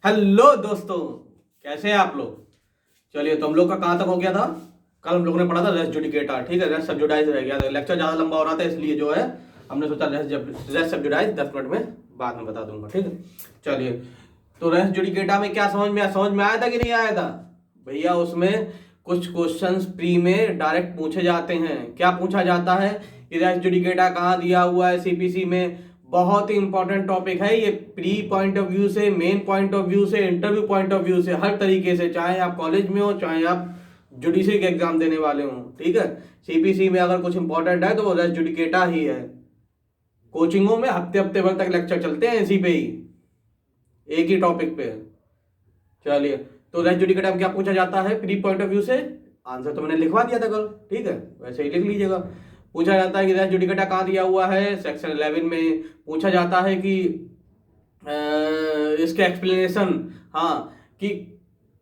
Hello दोस्तों, कैसे हैं आप लोग। चलिए, तो हम लोग का कहाँ तक हो गया था। कल हम लोगों ने पढ़ा था रेस जुडिकेटा, ठीक है। रेस सब्जुडाइज रह गया था, लेक्चर ज़्यादा लंबा हो रहा था इसलिए जो है हमने सोचा रेस सब्जुडाइज 10 मिनट में बाद में बता दूंगा, ठीक है। चलिए, तो रेस जुडिकेटा में क्या समझ में आया था कि नहीं आया था भैया। उसमें कुछ क्वेश्चंस प्री में डायरेक्ट पूछे जाते हैं। क्या पूछा जाता है कि रेस जुडिकेटा कहाँ दिया हुआ है सीपीसी में। बहुत ही इंपॉर्टेंट टॉपिक है ये, प्री पॉइंट ऑफ व्यू से, मेन पॉइंट ऑफ व्यू से, इंटरव्यू पॉइंट ऑफ व्यू से, हर तरीके से, चाहे आप कॉलेज में हो चाहे आप जुडिशरी के एग्जाम देने वाले हो, ठीक है। सीपीसी में अगर कुछ इंपॉर्टेंट है तो वो रेस जुडिकेटा ही है। कोचिंगों में हफ्ते हफ्ते भर तक लेक्चर चलते हैं इसी पे ही, एक ही टॉपिक पे। चलिए, तो रेस जुडिकेटा में क्या पूछा जाता है प्री पॉइंट ऑफ व्यू से। आंसर तो मैंने लिखवा दिया था कल, ठीक है, वैसे ही लिख लीजिएगा। पूछा जाता है कि रेस जुडिकेटा कहाँ दिया हुआ है, सेक्शन 11 में। पूछा जाता है कि इसके एक्सप्लेनेशन, हाँ, कि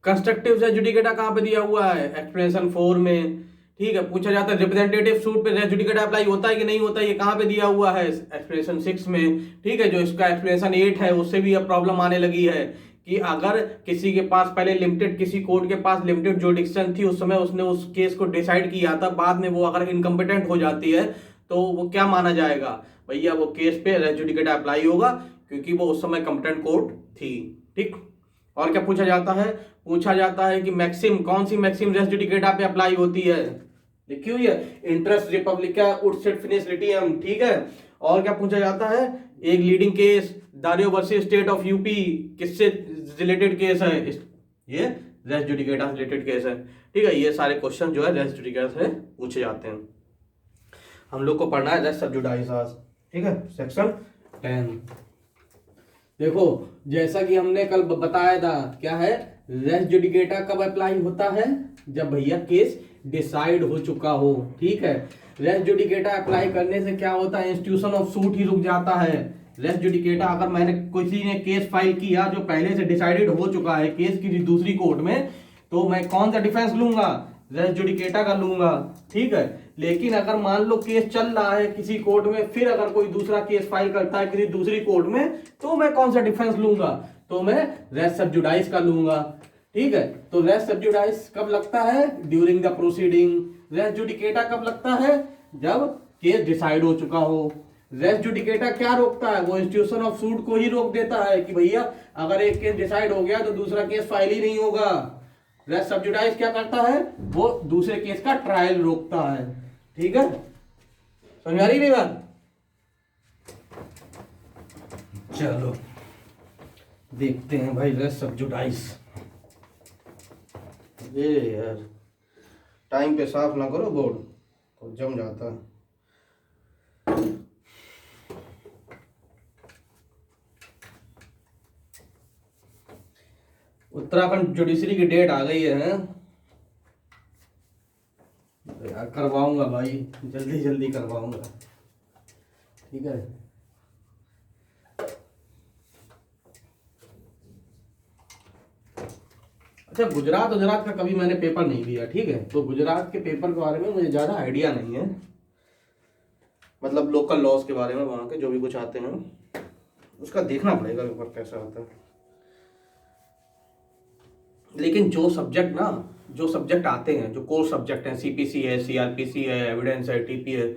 कंस्ट्रक्टिव रेस जुडिकेटा कहाँ पे दिया हुआ है, एक्सप्लेनेशन 4 में, ठीक है। पूछा जाता है रिप्रेजेंटेटिव सूट पे रेस जुडिकेटा अप्लाई होता है कि नहीं होता है, ये कहाँ पे दिया हुआ है, एक्सप्लेनेशन 6 में, ठीक है। जो इसका एक्सप्लेनेशन 8 है उससे भी अब प्रॉब्लम आने लगी है कि अगर किसी के पास पहले लिमिटेड, किसी कोर्ट के पास लिमिटेड जुडिक्शन थी, उस समय उसने उस केस को डिसाइड किया था, बाद में वो अगर इनकम्पिटेंट हो जाती है तो वो क्या माना जाएगा भैया, वो केस पे रेस जुडिकेटा अप्लाई होगा क्योंकि वो उस समय कॉम्पिटेंट कोर्ट थी, ठीक। और क्या पूछा जाता है, पूछा जाता है कि मैक्सिम, कौन सी मैक्सिम रेस जुडिकेटा पे अप्लाई होती है, लिखी हुई है, इंटरेस्ट रिपब्लिका उड सिट फिनिस लिटियम, ठीक है। और क्या पूछा जाता है, एक leading case Dario versus state of UP, किससे रिलेटेड केस है, ये रेस जुडिकेटा से रिलेटेड केस है, ठीक है। ये सारे क्वेश्चन जो है रेस जुडिकेटा से पूछे जाते हैं। हम लोग को पढ़ना है रेस सब्जुडाइस आज, ठीक है, सेक्शन 10। देखो, जैसा कि हमने कल बताया था, क्या है, रेस जुडिकेटा कब अप्लाई होता है, जब भैया केस डिसाइड हो चुका हो, ठीक है। रेस जुडिकेटा अप्लाई करने से क्या होता है, इंस्टीट्यूशन ऑफ सूट ही रुक जाता है। रेस जुडिकेटा, अगर मैंने किसी ने केस फाइल किया जो पहले से डिसाइडेड हो चुका है केस किसी दूसरी कोर्ट में, तो मैं कौन सा डिफेंस लूंगा, रेस जुडिकेटा का लूंगा, ठीक है। लेकिन अगर मान लो केस चल रहा है किसी कोर्ट में, फिर अगर कोई दूसरा केस फाइल करता है किसी दूसरी कोर्ट में, तो मैं कौन सा डिफेंस लूंगा, तो मैं रेस सब्जुडाइस का लूंगा, ठीक है। तो रेस सब्जुडाइस कब लगता है, during the proceeding. Res judicata कब लगता है, जब केस डिसाइड हो चुका हो। रेस जुडिकेटा क्या रोकता है, वो इंस्टीट्यूशन ऑफ सूट को ही रोक देता है कि भैया अगर एक केस डिसाइड हो गया तो दूसरा केस फाइल ही नहीं होगा। रेस सब्जुडाइज क्या करता है, वो दूसरे केस का ट्रायल रोकता है, ठीक है। समझ आ रही नहीं बात। चलो देखते हैं भाई रेस सब्जुडाइज। ये यार टाइम पे साफ ना करो बोर्ड तो जम जाता है। उत्तराखंड जुडिशरी की डेट आ गई है यार, करवाऊंगा भाई, जल्दी जल्दी करवाऊंगा, ठीक है। अच्छा, गुजरात का कभी मैंने पेपर नहीं दिया, ठीक है, तो गुजरात के पेपर के बारे में मुझे ज़्यादा आइडिया नहीं है, मतलब लोकल लॉज के बारे में, वहाँ के जो भी कुछ आते हैं उसका देखना पड़ेगा पेपर कैसा होता है। लेकिन जो सब्जेक्ट आते हैं, जो कोर सब्जेक्ट हैं, सीपीसी है, सीआरपीसी है, एविडेंस है, टीपी है,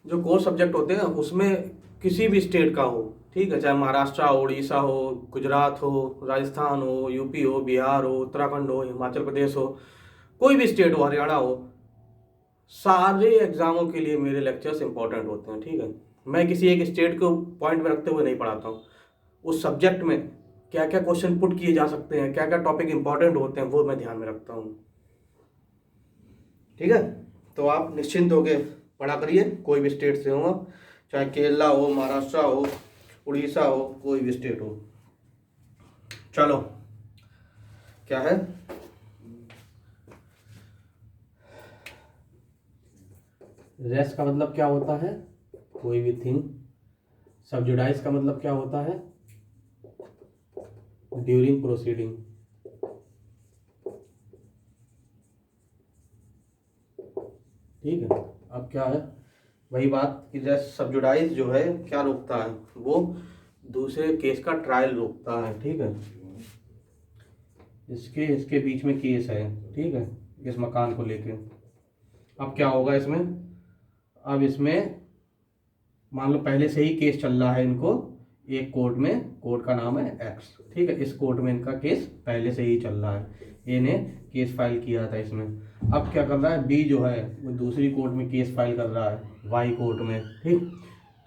जो कोर सब्जेक्ट होते हैं उसमें किसी भी स्टेट का हो, ठीक है, चाहे महाराष्ट्र हो, उड़ीसा हो, गुजरात हो, राजस्थान हो, यूपी हो, बिहार हो, उत्तराखंड हो, हिमाचल प्रदेश हो, कोई भी स्टेट हो, हरियाणा हो, सारे एग्जामों के लिए मेरे लेक्चर्स इंपॉर्टेंट होते हैं, ठीक है। मैं किसी एक स्टेट को पॉइंट में रखते हुए नहीं पढ़ाता हूँ। उस सब्जेक्ट में क्या क्या क्वेश्चन पुट किए जा सकते हैं, क्या क्या टॉपिक इंपॉर्टेंट होते हैं, वो मैं ध्यान में रखता हूँ, ठीक है। तो आप निश्चिंत होके पढ़ा करिए, कोई भी स्टेट से हो, चाहे केरला हो, महाराष्ट्र हो, उड़ीसा हो, कोई भी स्टेट हो। चलो, क्या है, रेस्ट का मतलब क्या होता है, कोई भी थिंग। सब्जुडाइज का मतलब क्या होता है, ड्यूरिंग प्रोसीडिंग, ठीक है। अब क्या है, वही बात कि रेस्ट सब्जुडाइज जो है क्या रोकता है, वो दूसरे केस का ट्रायल रोकता है, ठीक है। इसके इसके बीच में केस है, ठीक है, इस मकान को लेके। अब क्या होगा इसमें, अब इसमें मान लो पहले से ही केस चल रहा है इनको एक कोर्ट में, कोर्ट का नाम है एक्स, ठीक है, इस कोर्ट में इनका केस पहले से ही चल रहा है, ए ने केस फाइल किया था इसमें। अब क्या कर रहा है, बी जो है वो दूसरी कोर्ट में केस फाइल कर रहा है, वाई कोर्ट में, ठीक।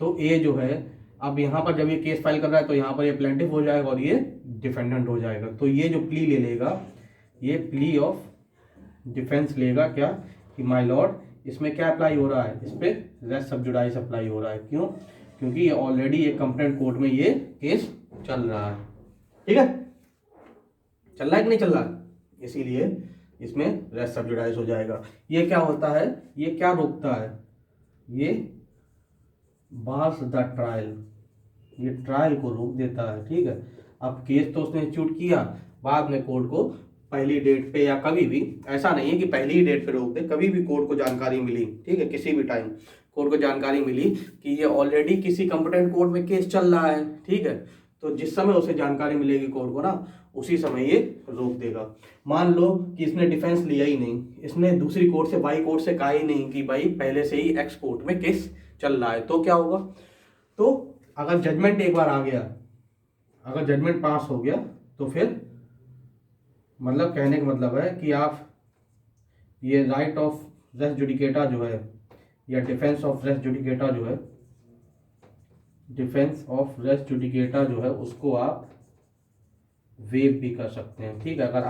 तो ए जो है अब यहाँ पर जब ये केस फाइल कर रहा है तो यहाँ पर ये प्लेंटिफ हो जाएगा और ये डिफेंडेंट हो जाएगा। तो ये जो प्ली ले लेगा, ये प्ली ऑफ डिफेंस लेगा क्या, कि माय लॉर्ड इसमें क्या अप्लाई हो रहा है, इस पे रेस सब्जुडाइस अप्लाई हो रहा है। क्यों, क्योंकि ये ऑलरेडी एक कंप्लेंट कोर्ट में ये केस चल रहा है, ठीक है, चल रहा है कि नहीं चल रहा है, इसीलिए इसमें रेस सब्जुडाइस हो जाएगा। ये क्या होता है, ये क्या रोकता है, ये बार्स द ट्रायल, ये ट्रायल को रोक देता है, ठीक है। अब केस तो उसने इंस्टीट्यूट किया, बाद में कोर्ट को पहली डेट पे या कभी भी, ऐसा नहीं है कि पहली ही डेट पे रोक दे, कभी भी कोर्ट को जानकारी मिली, ठीक है, किसी भी टाइम कोर्ट को जानकारी मिली कि ये ऑलरेडी किसी कंपिटेंट कोर्ट में केस चल रहा है, ठीक है, तो जिस समय उसे जानकारी मिलेगी कोर्ट को ना, उसी समय ये रोक देगा। मान लो कि इसने डिफेंस लिया ही नहीं, इसने दूसरी कोर्ट से, वाई कोर्ट से कहा ही नहीं कि भाई पहले से ही एक्स कोर्ट में केस चल रहा है, तो क्या होगा, तो अगर जजमेंट एक बार आ गया, अगर जजमेंट पास हो गया, तो फिर मतलब कहने का मतलब है कि आप ये राइट ऑफ रेस जुडिकेटा जो है, या डिफेंस ऑफ रेस जुडिकेटा जो है, डिफेंस ऑफ रेस जुडिकेटा जो है, उसको आप वेव भी कर सकते हैं, ठीक है। अगर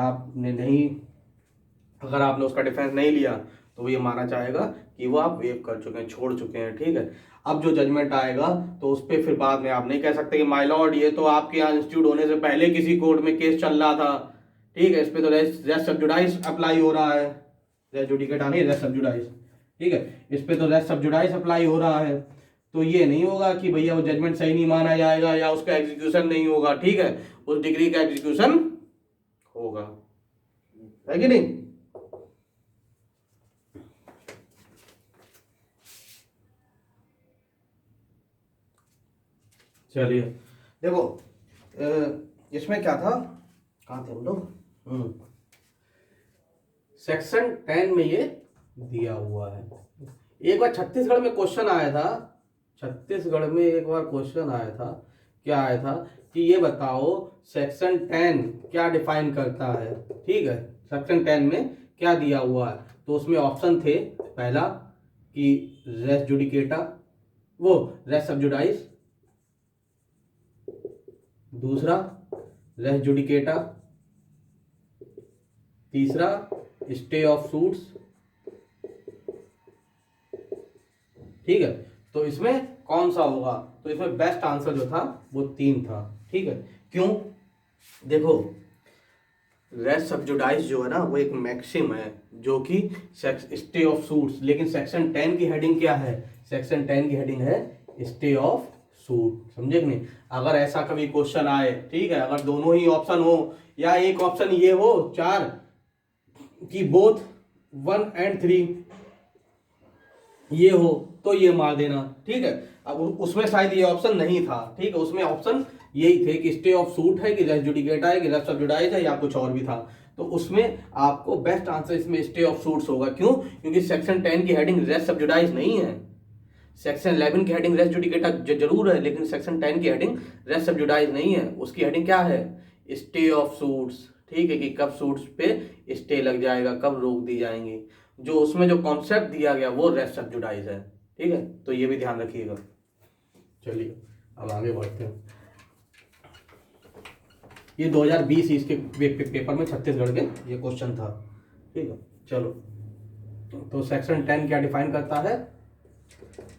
आपने उसका डिफेंस नहीं लिया तो ये माना चाहेगा कि वो आप वेव कर चुके हैं, छोड़ चुके हैं, ठीक है। अब जो जजमेंट आएगा तो उस पर फिर बाद में आप नहीं कह सकते कि माय लॉर्ड ये तो आपके यहाँ इंस्टीट्यूट होने से पहले किसी कोर्ट में केस चल रहा था, ठीक है, इस पे तो रेस सब्जुडाइस अप्लाई हो रहा है, रेस जुडिकेटा नहीं, रेस सब्जुडाइस, ठीक है, इस पे तो रेस सब्जुडाइस अप्लाई हो रहा है। तो ये नहीं होगा कि भैया वो जजमेंट सही नहीं माना जाएगा या उसका एग्जीक्यूशन नहीं होगा, ठीक है, उस डिग्री का एग्जीक्यूशन होगा, है कि नहीं। चलिए देखो, इसमें क्या था, कहाँ थे हम लोग, सेक्शन 10 में ये दिया हुआ है। एक बार छत्तीसगढ़ में क्वेश्चन आया था, छत्तीसगढ़ में एक बार क्वेश्चन आया था, क्या आया था कि ये बताओ सेक्शन 10 क्या डिफाइन करता है, ठीक है, सेक्शन 10 में क्या दिया हुआ है। तो उसमें ऑप्शन थे, पहला कि रेस जुडिकेटा, वो रेस सब्जुडाइस, दूसरा रेस जुडिकेटा, तीसरा स्टे ऑफ सूट्स, ठीक है। तो इसमें कौन सा होगा, तो इसमें बेस्ट आंसर जो था वो 3 था, ठीक है। क्यों, देखो रेस सब्जुडाइस जो है ना वो एक मैक्सिम है जो कि स्टे ऑफ सूट्स, लेकिन सेक्शन 10 की हेडिंग क्या है, सेक्शन 10 की हेडिंग है स्टे ऑफ सूट, समझे कि नहीं। अगर ऐसा कभी क्वेश्चन आए, ठीक है, अगर दोनों ही ऑप्शन हो या एक ऑप्शन ये हो 4 कि बोथ 1 and 3 ये हो, तो ये मार देना, ठीक है। अब उसमें शायद ये ऑप्शन नहीं था, ठीक है, उसमें ऑप्शन यही थे कि स्टे ऑफ सूट है कि रेस जुडिकेटा है कि रेस सब्जुडाइस है या कुछ और भी था। तो उसमें आपको बेस्ट आंसर इसमें स्टे ऑफ सूट्स होगा। क्यों, क्योंकि सेक्शन 10 की हेडिंग रेस सब्जुडाइस नहीं है, सेक्शन 11 की हेडिंग रेस जुडिकेटा जरूर है, लेकिन सेक्शन 10 की हेडिंग रेस सब्जुडाइस नहीं है, उसकी हेडिंग क्या है, स्टे ऑफ सूट्स, ठीक है, कि कब सूट्स पे स्टे लग जाएगा, कब रोक दी जाएंगी। जो उसमें जो कॉन्सेप्ट दिया गया वो रेस सब्जुडाइस है, ठीक है, तो ये भी ध्यान रखिएगा। चलिए अब आगे बढ़ते हैं। ये 2020 इसके पेपर में छत्तीसगढ़ के ये क्वेश्चन था, ठीक है। चलो, तो सेक्शन 10 क्या डिफाइन करता है,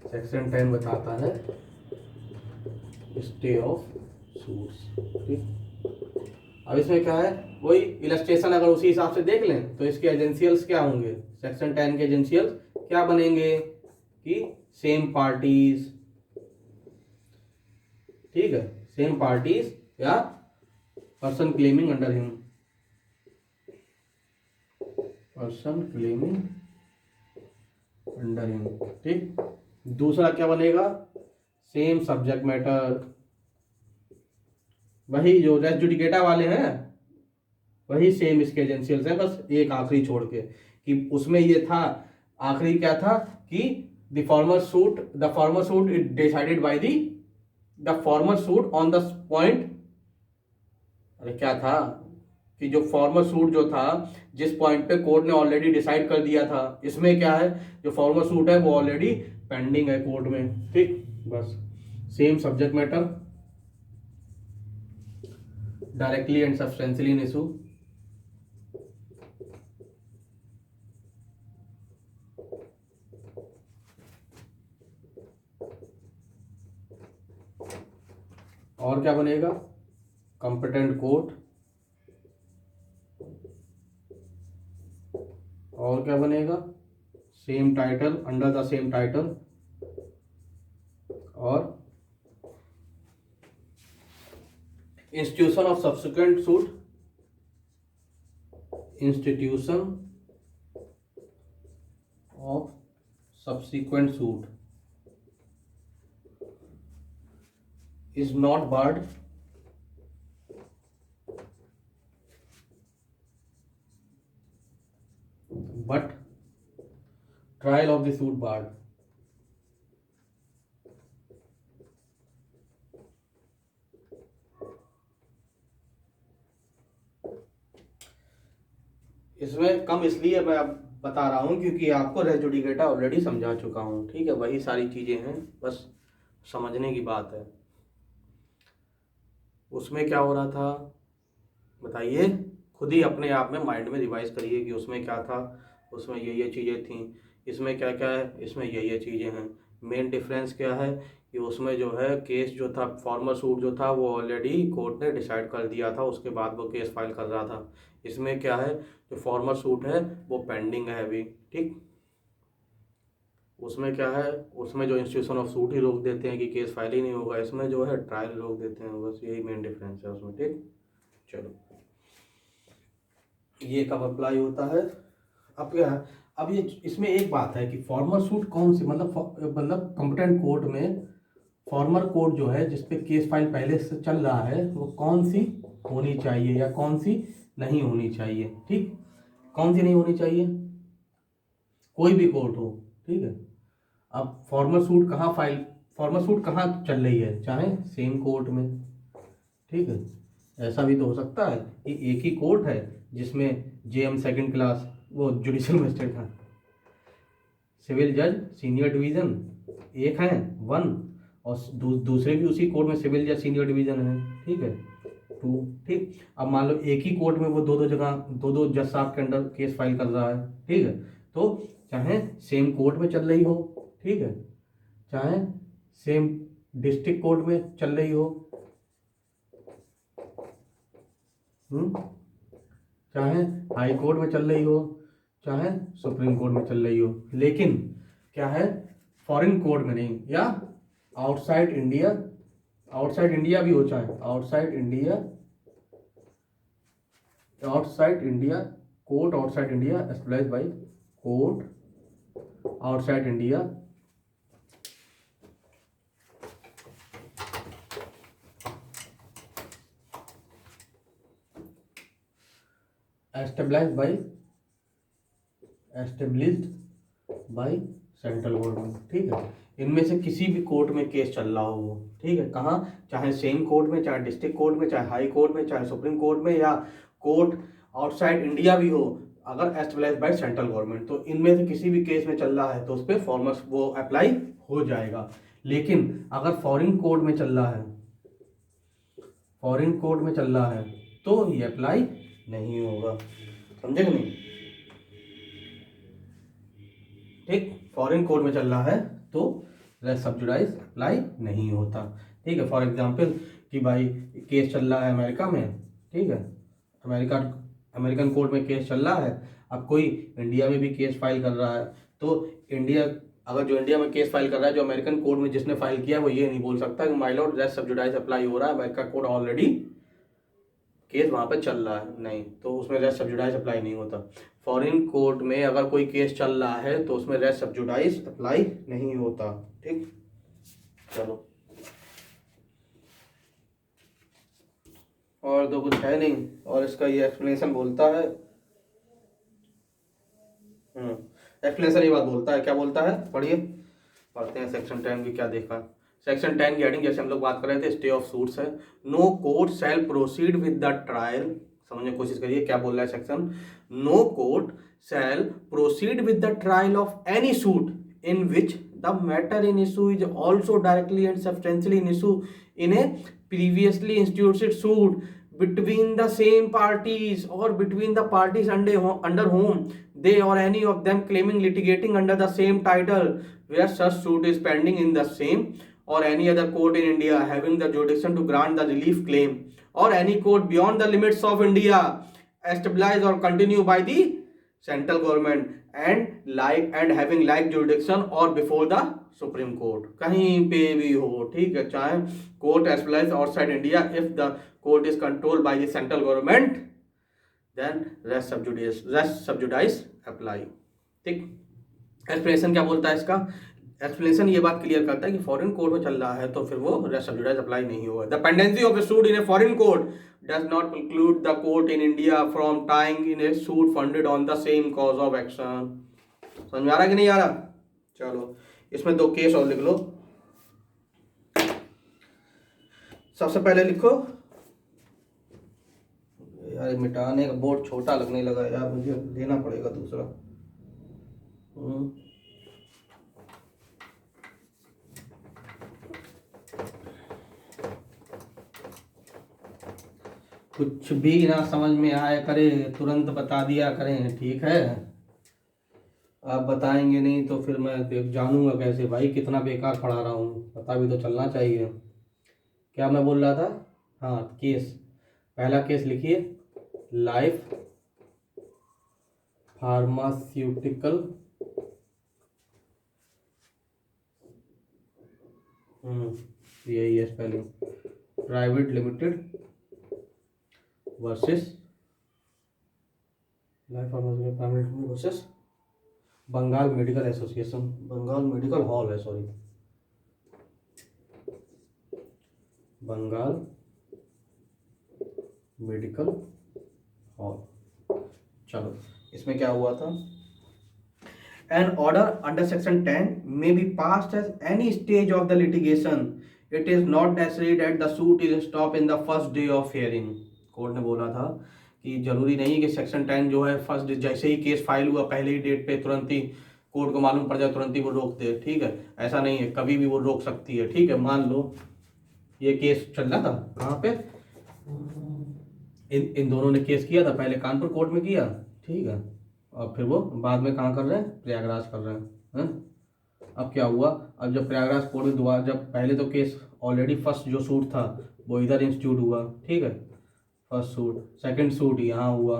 सेक्शन 10 बताता है स्टे ऑफ सूट्स, ठीक। अब इसमें क्या है, वही इलस्ट्रेशन अगर उसी हिसाब से देख लें तो इसके एजेंशियल्स क्या होंगे, सेक्शन 10 के एजेंशियल्स क्या बनेंगे कि सेम पार्टीज, ठीक है, सेम पार्टीज या person claiming under him, person claiming under him, ठीक। दूसरा क्या बनेगा, सेम सब्जेक्ट मैटर, वही जो रेस जुडिकेटा वाले हैं वही सेम इसके एजेंशियल्स हैं, बस एक आखिरी छोड़ के, कि उसमें ये था, आखिरी क्या था कि the former suit it decided by the former suit on the point, अरे क्या था कि जो फॉर्मर सूट जो था जिस पॉइंट पे कोर्ट ने ऑलरेडी डिसाइड कर दिया था, इसमें क्या है जो फॉर्मर सूट है वो ऑलरेडी पेंडिंग है कोर्ट में, ठीक, बस same subject matter, directly and substantially in issue. और क्या बनेगा, कॉम्पिटेंट कोर्ट, और क्या बनेगा, same title, under the same title, और institution of subsequent suit, institution of subsequent suit is not barred but trial of the suit barred। इसमें कम इसलिए मैं अब बता रहा हूं क्योंकि आपको रेस जुडिकेटा ऑलरेडी समझा चुका हूं, ठीक है, वही सारी चीजें हैं, बस समझने की बात है। उसमें क्या हो रहा था बताइए, खुद ही अपने आप में माइंड में रिवाइज करिए कि उसमें क्या था, उसमें ये चीज़ें थी, इसमें क्या क्या है, इसमें ये चीज़ें हैं। मेन डिफरेंस क्या है कि उसमें जो है केस जो था, फॉर्मर सूट जो था वो ऑलरेडी कोर्ट ने डिसाइड कर दिया था, उसके बाद वो केस फाइल कर रहा था। इसमें क्या है, जो फॉर्मर सूट है वो पेंडिंग है अभी, ठीक। उसमें क्या है, उसमें जो इंस्टीट्यूशन ऑफ सूट ही रोक देते हैं कि केस फाइल ही नहीं होगा, इसमें जो है ट्रायल रोक देते हैं, बस यही मेन डिफरेंस है उसमें, ठीक। चलो, ये कब अप्लाई होता है, अब क्या है, अब ये इसमें एक बात है कि फॉर्मर सूट कौन सी, मतलब कॉम्पिटेंट कोर्ट में फॉर्मर कोर्ट जो है जिसपे केस फाइल पहले से चल रहा है वो कौन सी होनी चाहिए या कौन सी नहीं होनी चाहिए, ठीक। कौन सी नहीं होनी चाहिए, कोई भी कोर्ट हो, ठीक है। अब फॉर्मर सूट कहाँ चल रही है, चाहे सेम कोर्ट में, ठीक है। ऐसा भी तो हो सकता है कि एक ही कोर्ट है जिसमें जेएम सेकंड क्लास, वो जुडिशियल मजिस्ट्रेट था, सिविल जज सीनियर डिवीजन एक है, वन, और दूसरे भी उसी कोर्ट में सिविल जज सीनियर डिवीजन है, ठीक है, टू, ठीक। अब मान लो एक ही कोर्ट में वो दो जगह दो जज साहब के अंडर केस फाइल कर रहा है, ठीक है, तो चाहे सेम कोर्ट में चल रही हो, ठीक है, चाहे सेम डिस्ट्रिक्ट कोर्ट में चल रही हो, चाहे हाई कोर्ट में चल रही हो, चाहे सुप्रीम कोर्ट में चल रही हो, लेकिन क्या है, फॉरेन कोर्ट में नहीं, या आउटसाइड इंडिया भी हो, चाहे outside India court outside India established by court outside India established by central government, ठीक है। इनमें से किसी भी कोर्ट में केस चल रहा हो, ठीक है, कहाँ, चाहे सेम कोर्ट में, चाहे डिस्ट्रिक्ट कोर्ट में, चाहे हाई कोर्ट में, चाहे सुप्रीम कोर्ट में, या कोर्ट आउटसाइड इंडिया भी हो, अगर एस्टेब्लिश्ड बाय सेंट्रल गवर्नमेंट, तो इनमें से किसी भी केस में चल रहा है तो उस पर फॉर्मर वो अप्लाई हो जाएगा। लेकिन अगर फॉरेन कोर्ट में चल रहा है तो ये अप्लाई नहीं होगा, समझे कि नहीं, ठीक। फॉरेन कोर्ट में चल रहा है तो रेस सब जुडाइस अप्लाई नहीं होता, ठीक है। फॉर एग्जांपल कि भाई केस चल रहा है अमेरिका में, ठीक है, अमेरिकन कोर्ट में केस चल रहा है, अब कोई इंडिया में भी केस फाइल कर रहा है, तो जो इंडिया में केस फाइल कर रहा है, जो अमेरिकन कोर्ट में जिसने फाइल किया वो ये नहीं बोल सकता कि माय लॉर्ड रेस सब जुडाइस अप्लाई हो रहा है, अमेरिका कोर्ट ऑलरेडी केस वहाँ पे चल रहा है, नहीं, तो उसमें रेस सब जुडाइस अप्लाई नहीं होता। फॉरेन कोर्ट में अगर कोई केस चल रहा है तो उसमें रेस सब जुडाइस अप्लाई नहीं होता, ठीक। चलो, और तो कुछ है नहीं। और इसका ये एक्सप्लेनेशन बोलता है, एक्सप्लेनेशन ये बात बोलता है, क्या बोलता है पढ़िए, पढ़ते हैं सेक्शन 10 भी क्या देखा। सेक्शन 10 की हेडिंग जैसे हम लोग बात कर रहे थे स्टे ऑफ सूट्स है। No court shall proceed with the trial, समझने की कोशिश करिए क्या बोल रहा है section. No court shall proceed with the trial of any suit in which the matter in issue is also directly and substantially in issue in a previously instituted suit between the same parties or between the parties under whom they or any of them claiming litigating under the same title where such suit is pending in the same or any other court in India having the jurisdiction to grant the relief claim or any court beyond the limits of India established or continued by the central government and having like jurisdiction or before the supreme court, कहीं पे भी हो, ठीक है, चाहे court एस्पेलाइज outside India, if the court is controlled by the central government then res sub judice apply. ठीक, explanation क्या बोलता है इसका, एक्सप्लेनेशन ये बात क्लियर करता है कि फॉरेन कोर्ट में चल रहा है तो फिर वो रेस्ट सब्जुडाइज अप्लाई नहीं होगा। The pendency of A suit in a foreign court does not preclude the court in India from tying in A suit funded on the same cause of action. समझ में आ रहा कि नहीं आ रहा? चलो इसमें दो केस और लिख लो। सबसे पहले लिखो, यार मिटाने का बोर्ड छोटा लगने लगा यार, मुझे लेना पड़ेगा दूसरा। कुछ भी ना समझ में आया करे तुरंत बता दिया करें, ठीक है? आप बताएंगे नहीं तो फिर मैं जानूंगा कैसे भाई कितना बेकार पढ़ा रहा हूँ, पता भी तो चलना चाहिए। क्या मैं बोल रहा था? हाँ, केस, पहला केस लिखिए, लाइफ फार्मास्यूटिकल यही है spelling, private limited versus life pharmaceutical private limited versus Bengal medical association, Bengal medical hall है, सॉरी, बंगाल मेडिकल हॉल। चलो इसमें क्या हुआ था, an order under section 10 may be passed at any stage of the litigation, it is not necessary that the suit is stop in the first day of hearing. Court ने बोला था कि जरूरी नहीं कि सेक्शन 10 जो है फर्स्ट जैसे ही केस फाइल हुआ पहले ही डेट पे तुरंत ही कोर्ट को मालूम पड़ जाए तुरंत ही वो रोक दे, ठीक है? ऐसा नहीं है, कभी भी वो रोक सकती है, ठीक है? मान लो ये केस चल रहा था कहाँ पे, इन दोनों ने केस किया था, पहले कानपुर कोर्ट में किया, ठीक है, और फिर वो बाद में कहाँ कर रहे हैं, प्रयागराज कर रहे हैं। अब क्या हुआ, अब जब प्रयागराज कोर्ट में दोबारा, जब पहले तो केस ऑलरेडी फर्स्ट जो सूट था वो इधर इंस्टीट्यूट हुआ, ठीक है, फर्स्ट सूट, सेकंड सूट यहाँ हुआ,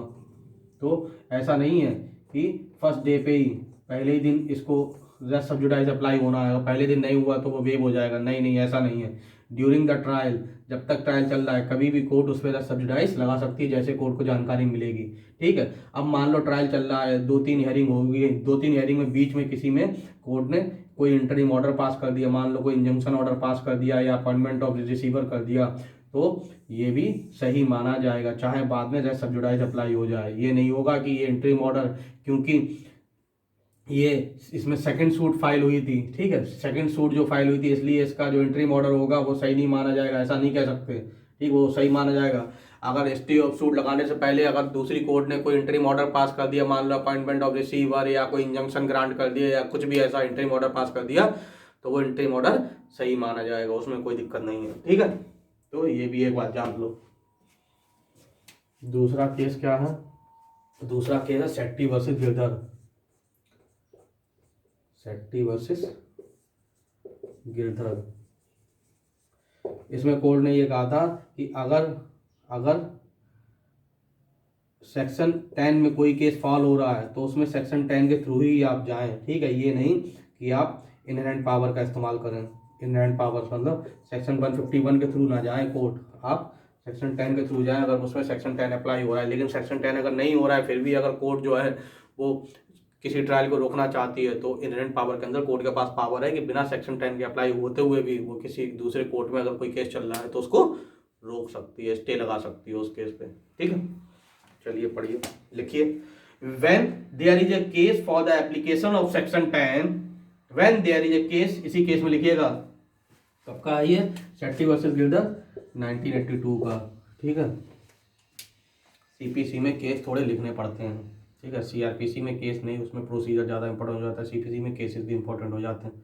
तो ऐसा नहीं है कि फर्स्ट डे पे ही पहले ही दिन इसको रेस्ट सब्जुडाइज अप्लाई होना है, पहले दिन नहीं हुआ तो वो वेव हो जाएगा, नहीं, ऐसा नहीं है। ड्यूरिंग द ट्रायल, जब तक ट्रायल चल रहा है कभी भी कोर्ट उस पर रेस्ट सब्जुडाइज लगा सकती है जैसे कोर्ट को जानकारी मिलेगी, ठीक है? अब मान लो ट्रायल चल रहा है, 2-3 हियरिंग होगी, 2-3 हियरिंग में बीच में किसी में कोर्ट ने कोई इंटरिम ऑर्डर पास कर दिया, मान लो कोई इंजंक्शन ऑर्डर पास कर दिया या अपॉइंटमेंट ऑफ रिसीवर कर दिया, तो ये भी सही माना जाएगा, चाहे बाद में रेस्ट सब्जुडाइज अप्लाई हो जाए। ये नहीं होगा कि ये इंटरिम ऑर्डर, क्योंकि ये इसमें सेकंड सूट फाइल हुई थी, ठीक है, सेकंड सूट जो फाइल हुई थी इसलिए इसका जो इंटरिम ऑर्डर होगा वो सही नहीं माना जाएगा, ऐसा नहीं कह सकते, ठीक, वो सही माना जाएगा। अगर स्टे ऑफ सूट लगाने से पहले अगर दूसरी कोर्ट ने कोई इंटरिम ऑर्डर पास कर दिया, मान लो अपॉइंटमेंट ऑफ रिसीवर या कोई इंजंक्शन ग्रांट कर दिया या कुछ भी ऐसा इंटरिम ऑर्डर पास कर दिया, तो वो इंटरिम ऑर्डर सही माना जाएगा, उसमें कोई दिक्कत नहीं है, ठीक है? तो ये भी एक बात जान लो। दूसरा केस क्या है, दूसरा केस है शेट्टी वर्सेस गिरधर, शेट्टी वर्सेस गिरधर। इसमें कोर्ट ने ये कहा था कि अगर सेक्शन 10 में कोई केस फॉल हो रहा है तो उसमें सेक्शन 10 के थ्रू ही आप जाएं, ठीक है? ये नहीं कि आप इनहेरेंट पावर का इस्तेमाल करें, इनहेरेंट पावर मतलब सेक्शन 151 के थ्रू ना जाएं कोर्ट, आप सेक्शन 10 के थ्रू जाएं अगर उसमें सेक्शन 10 अप्लाई हो रहा है। लेकिन सेक्शन 10 अगर नहीं हो रहा है फिर भी अगर कोर्ट जो है वो किसी ट्रायल को रोकना चाहती है तो इनहेरेंट पावर के अंदर कोर्ट के पास पावर है कि बिना सेक्शन 10 के अप्लाई होते हुए भी वो किसी दूसरे कोर्ट में अगर कोई केस चल रहा है तो उसको रोक सकती है, स्टे लगा सकती है उस केस पे। ठीक है, चलिए पढ़िए, लिखिए। When there is a case for the application of section 10, when there is a case, इसी केस में लिखिएगा, कब का आई है, शेट्टी वर्सेस गिल्डर 1982 का। ठीक है, सीपीसी में केस थोड़े लिखने पड़ते हैं। ठीक है, सीआरपीसी में केस नहीं, उसमें प्रोसीजर ज़्यादा इंपॉर्टेंट हो जाता है, सीपीसी में केसेस भी इंपॉर्टेंट हो जाते हैं।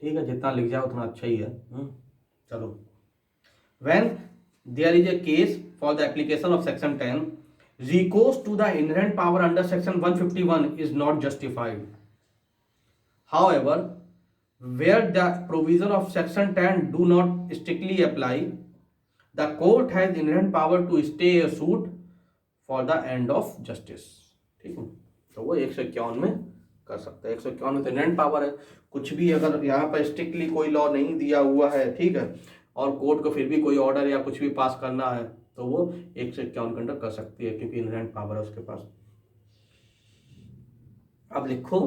ठीक है, जितना लिख जाए उतना अच्छा ही है। चलो, when there is a case for the application of section 10, recourse to the inherent power under section 151 is not justified. However, where the provision of section 10 do not strictly apply, the court has inherent power to stay a suit for the end of justice. ठीक है, तो वो 151 में कर सकता है। 151 में तो इनहेरेंट पावर है, कुछ भी अगर यहाँ पर स्ट्रिक्टली कोई लॉ नहीं दिया हुआ है, ठीक है, और कोर्ट को फिर भी कोई ऑर्डर या कुछ भी पास करना है तो वो 151 के अंडर कर सकती है, क्योंकि इनहेरेंट पावर है उसके पास। अब लिखो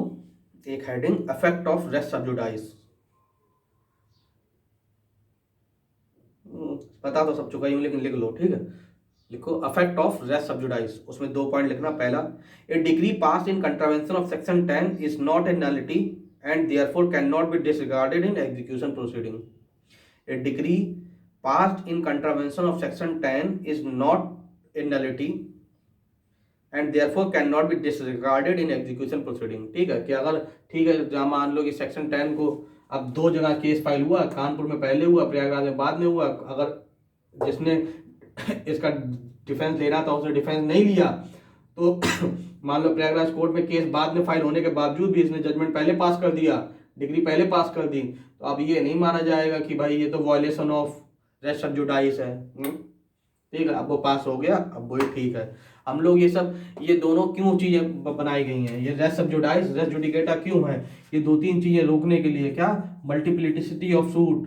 एक हेडिंग, इफेक्ट ऑफ रेस सब्जुडाइस। पता तो सब चुका ही हूं, लेकिन लिख लो। ठीक है, लिखो इफेक्ट ऑफ रेस सब्जुडाइस। उसमें 2 पॉइंट लिखना। पहला, a decree passed in contravention of section 10 is not a nullity and therefore can not be disregarded in execution proceeding. A decree passed in contravention of section 10 is not a nullity and therefore cannot be disregarded in execution proceeding। ठीक है, कि अगर, ठीक है, जहाँ मान लो कि section 10 को अब 2 जगह केस फाइल हुआ, कानपुर में पहले हुआ, प्रयागराज में बाद में हुआ, अगर जिसने इसका डिफेंस लेना था उसने डिफेंस नहीं लिया तो मान लो प्रयागराज कोर्ट में केस बाद में फाइल होने के बावजूद भी इसने जजमेंट पहले पास कर दिया, डिग्री पहले पास कर दी, तो अब ये नहीं माना जाएगा कि भाई ये तो वॉयलेशन ऑफ रेस सब्जुडाइस है। ठीक है, अब वो पास हो गया, अब वो ठीक है। हम लोग ये सब, ये दोनों क्यों चीजें बनाई गई हैं, ये रेस सब्जुडाइस, रेस जुडिकेटा क्यों है, ये 2-3 चीजें रोकने के लिए। क्या, multiplicity of suit,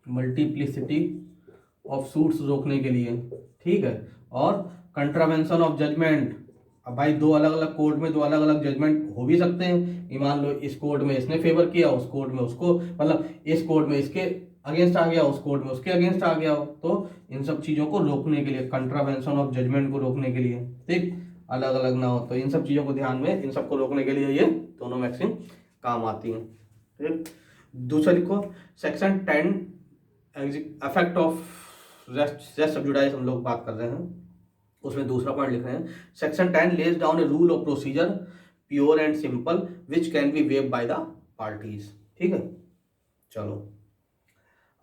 multiplicity of suits रोकने के लिए। ठीक है, और कंट्रावेंशन ऑफ जजमेंट। अब भाई 2 अलग अलग कोर्ट में 2 अलग अलग जजमेंट हो भी सकते हैं। मान लो इस कोर्ट में इसने फेवर किया, उस कोर्ट में उसको, मतलब इस कोर्ट में इसके अगेंस्ट आ गया, उस कोर्ट में उसके अगेंस्ट आ गया, तो इन सब चीज़ों को रोकने के लिए, कंट्रावेंशन ऑफ जजमेंट को रोकने के लिए, ठीक, अलग अलग ना हो, तो इन सब चीज़ों को ध्यान में, इन सबको रोकने के लिए ये दोनों मैक्सिम काम आती हैं। ठीक, दूसरा लिखो, सेक्शन 10 इफेक्ट ऑफ रेस सब्जुडाइस हम लोग बात कर रहे हैं, उसमें दूसरा पॉइंट लिख रहे हैं, section 10 lays down a rule of procedure pure and simple which can be wave by the parties. ठीक है, चलो,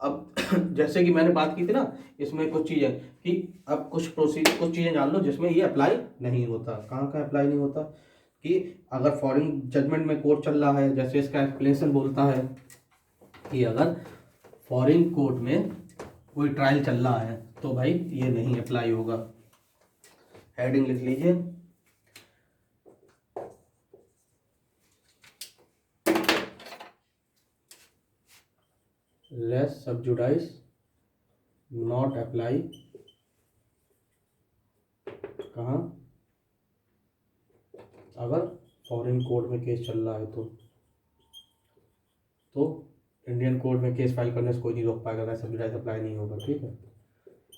अब जैसे कि मैंने बात की थी ना, इसमें कुछ चीज़ें कि अब कुछ चीज़ें जान लो जिसमें ये अप्लाई नहीं होता। कहाँ का अप्लाई नहीं होता, कि अगर फॉरेन जजमेंट में कोर्ट चल रहा है, जैसे इसका एक्सप्लेनेशन बोलता है कि अगर फॉरेन कोर्ट में कोई ट्रायल चल रहा है तो भाई ये नहीं अप्लाई होगा। हेडिंग लिख लीजिए, रेस सब्जुडाइस नॉट अप्लाई। कहाँ, अगर फॉरेन कोर्ट में केस चल रहा है तो इंडियन कोर्ट में केस फाइल करने से कोई नहीं रोक पाएगा, रेस सब्जुडाइस अप्लाई नहीं होगा। ठीक है,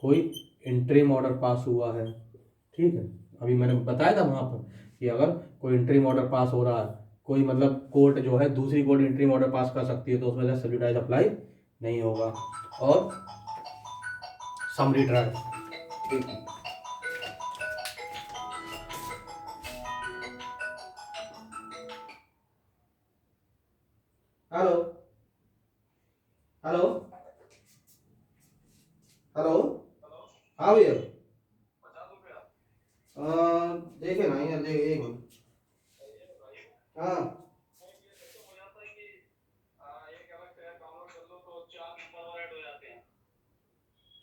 कोई इंटरिम ऑर्डर पास हुआ है, ठीक है, अभी मैंने बताया था वहाँ पर कि अगर कोई इंटरिम ऑर्डर पास हो रहा है, कोई मतलब कोर्ट जो है दूसरी कोर्ट इंटरिम ऑर्डर पास कर सकती है, तो उसमें रेस सब्जुडाइस अप्लाई नहीं होगा। और समरी ट्रायल, ठीक है, हेलो हेलो हेलो, हाँ भैया, देखे ना यार, देख एक मिनट, हाँ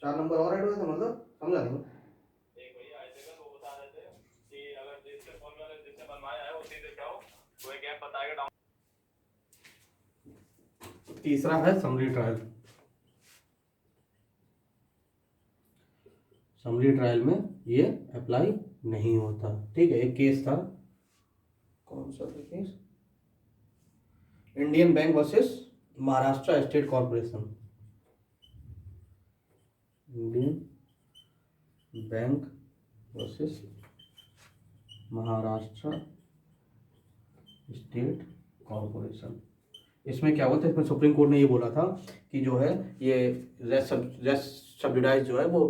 4 नंबर और ऐड हुए थे, मतलब समझा नहीं। एक भैया आए थे कल, वो बता रहे थे कि अगर जिससे फोन वाले जिससे बनवाया है उसी से जाओ, वो एक ऐप बताएगा। तीसरा है समरी ट्रायल। समरी ट्रायल में ये अप्लाई नहीं होता। ठीक है, एक केस था, कौन सा था case, Indian bank versus Maharashtra state corporation. Indian bank versus Maharashtra state corporation. इसमें क्या हुआ था, इसमें सुप्रीम कोर्ट ने ये बोला था कि जो है ये रेस्ट सब्सिडाइज जो है वो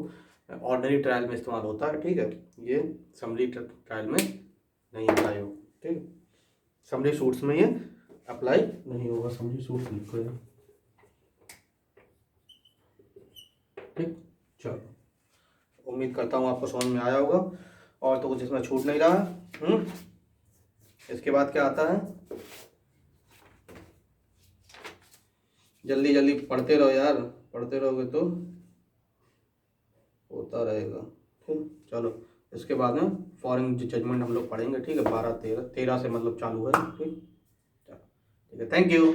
ऑर्डिनरी ट्रायल में इस्तेमाल होता है, ठीक है, ये समरी ट्रायल में नहीं अप्लाई हो, ठीक है, समरी सूट्स में ये अप्लाई नहीं होगा, समरी सूट्स लिखो यार, ठीक। चलो, उम्मीद करता हूँ आपको समझ में आया होगा, और तो कुछ इसमें छूट नहीं रहा। इसके बाद क्या आता है, जल्दी जल्दी पढ़ते रहो यार, पढ़ते रहोगे तो होता रहेगा, ठीक। चलो, इसके बाद में फॉरेन जजमेंट हम लोग पढ़ेंगे, ठीक है, 12 13 से मतलब चालू है, ठीक। चलो ठीक है, थैंक यू।